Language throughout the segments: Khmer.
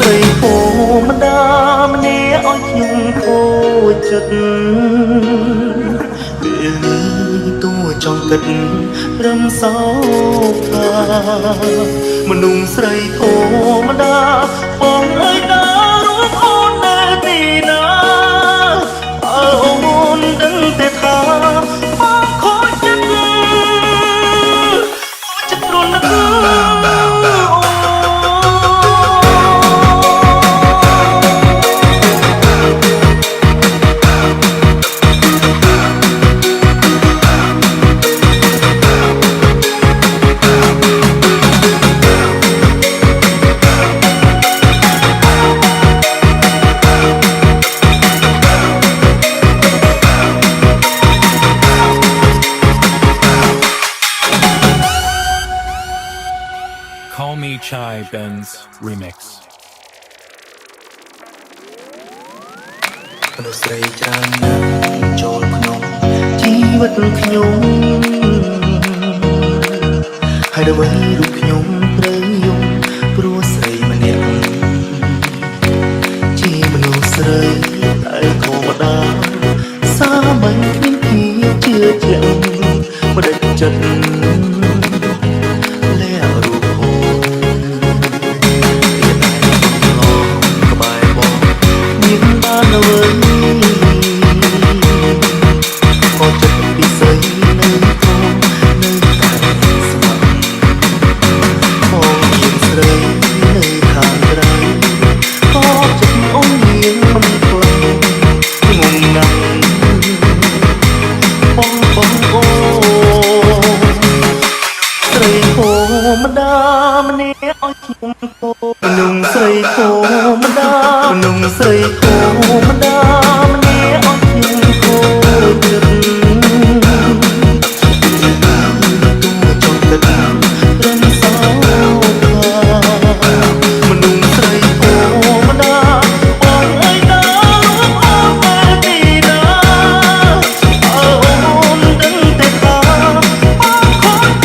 ស្រីធម្មតាម្នាក់ឲ្យខ្ញុំខូចចិត្តពេលនេះតួចង់គិតរំសោកថាមនុស្សស្រីធម្មតាបងអើយតារូបអូននៅទីណាអូនដឹងតែថាបងខូចចិត្តទ្រលឹកCall Me Chai Benz Remix មនុស្សស្រីច្រើនណាស់ចូលក្នុងជីវិតខ្ញុំហើយដើម្បីរូបខ្ញុំត្រូវយំព្រោះស្រីម្នាក់ជាមនុស្សស្រីតែធម្មតាសាមញ្ញគ្មានភាពជឿជាក់មិនដេចចិត្តម្ដាម្នាក់ឲ្យខ្ញុំគោមនុស្សស្រីធម្មតាមនុស្សស្រីធម្មតាម្នាក់ឲ្យខ្ញុំគោចិត្តចង់ទឹករំសោកមនុស្សស្រីធម្មតាបងអើយតារូបអូនតែទីណាអូនដឹងតែថាបងខូចចិត្ត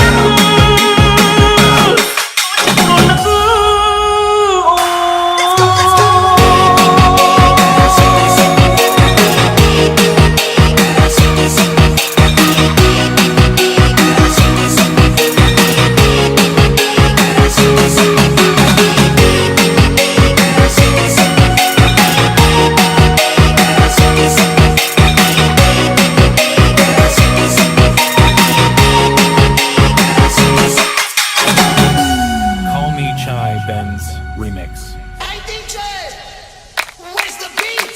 Benz Remix Hey DJ, where's the beat?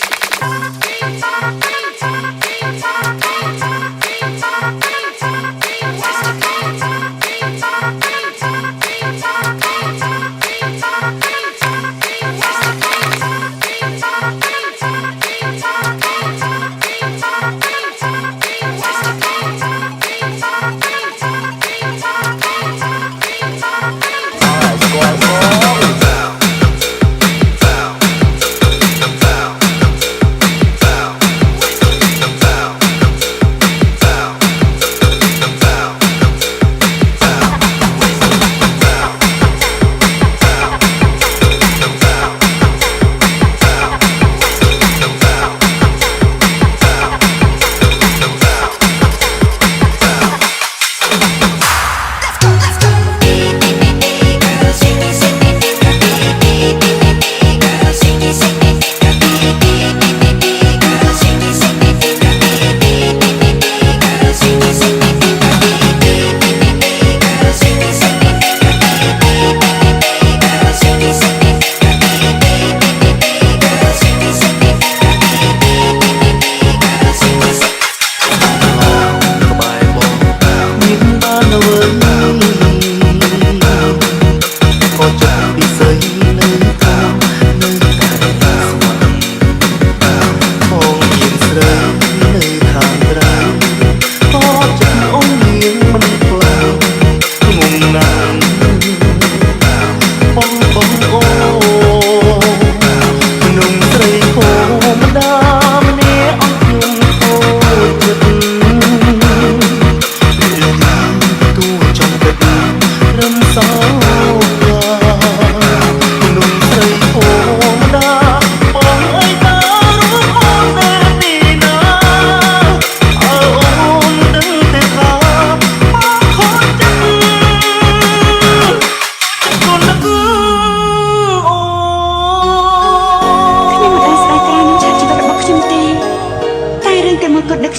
Where's the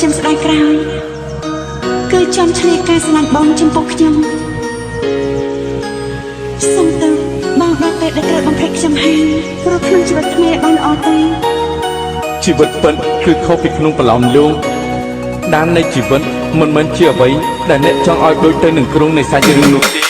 ខ្ញុំស្ដាយក្រោយគឺចំឆ្លៀតការស្រឡាញ់បងចំពោះខ្ញុំសុំទៅបងដល់ពេលដែលត្រូវបំភ្លេចខ្ញុំហើយព្រោះក្នុងជីវិតគ្នាបានល្អទេជីវិតពិតគឺខុសពីក្នុងប្រឡោមលោកដាននៃជីវិតមិនមែនជាអ្វីដែលអ្នកចង់ឲ្យដូចទៅនឹងគ្រោងនៃសាច់រឿងនោះទេ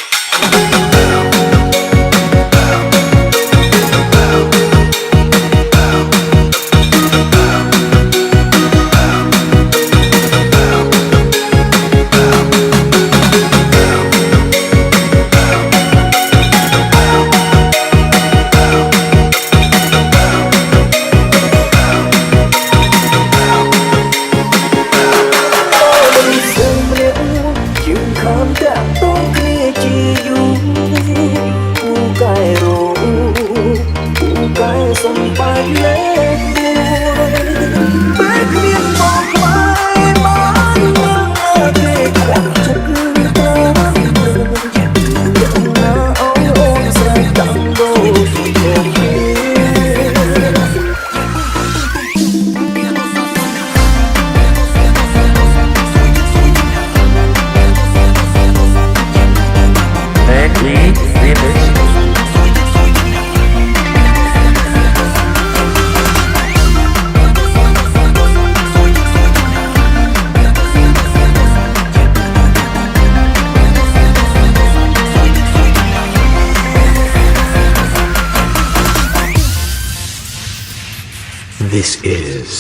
This is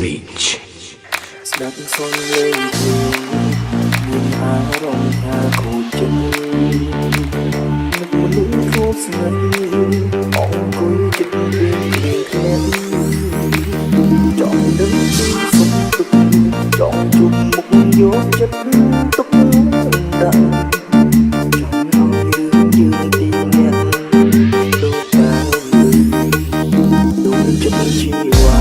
Reach ស្ដាប់សំឡេងមានអារម្មណ៍ថាគូចិត្តនឹកមនុស្សគូស្នេហ៍អង្គុយចិត្តពីគ្នាចង់ដឹងពីសុខទុក្ខចង់ជួបមុខយកចិត្តទុកដាក់ចង់ឲ្យយើងទីអ្នកដូចតែដូចចិត្តជីវ៉ា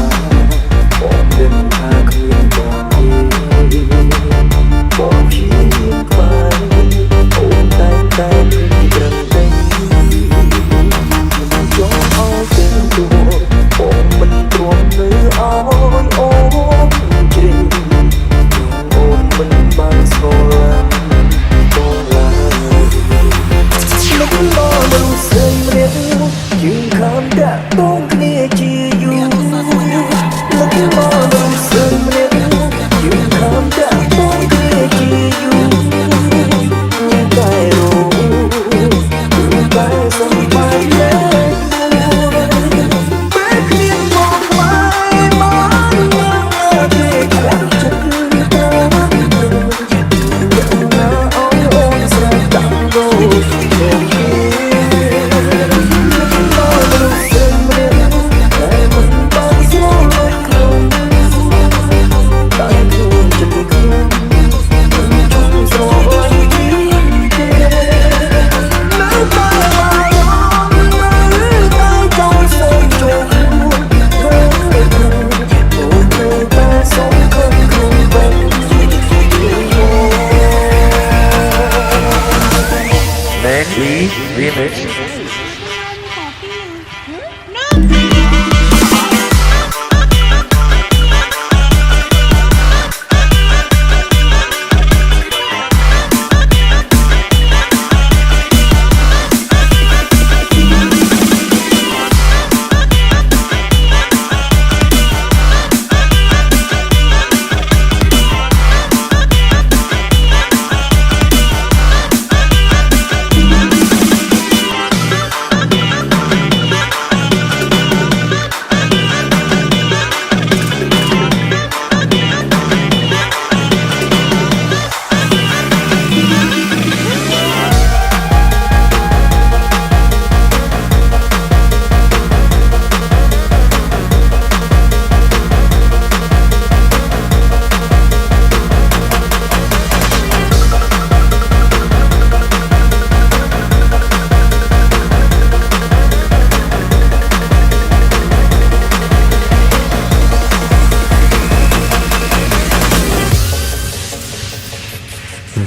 បងដឹងថាគ្មានបងទេបងជាខ្វាយអូនតែឃើញត្រឹមតែចង់ឲ្យទាំងទូបងមិនទ្រាំនៅឲ្យអូនជ្រេងអូនមិនបានស្គាល់បងឡើយលោកមកមនុស្សស្រីម្នាក់យើងខានដាក់តងគ្នាជាយូរលោកមកមនុស្សស្រីម្នាក់យើងខានដាក់តងគ្នាជាយូរតែរੂតែសំបាយលែងពេលគ្នាមកខ្វាយមកទេគាត់ចិត្តទៅណាអូនស្រែកដាក់ទៅ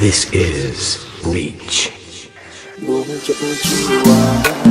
This is Reach បងចិត្តជីវ៉ា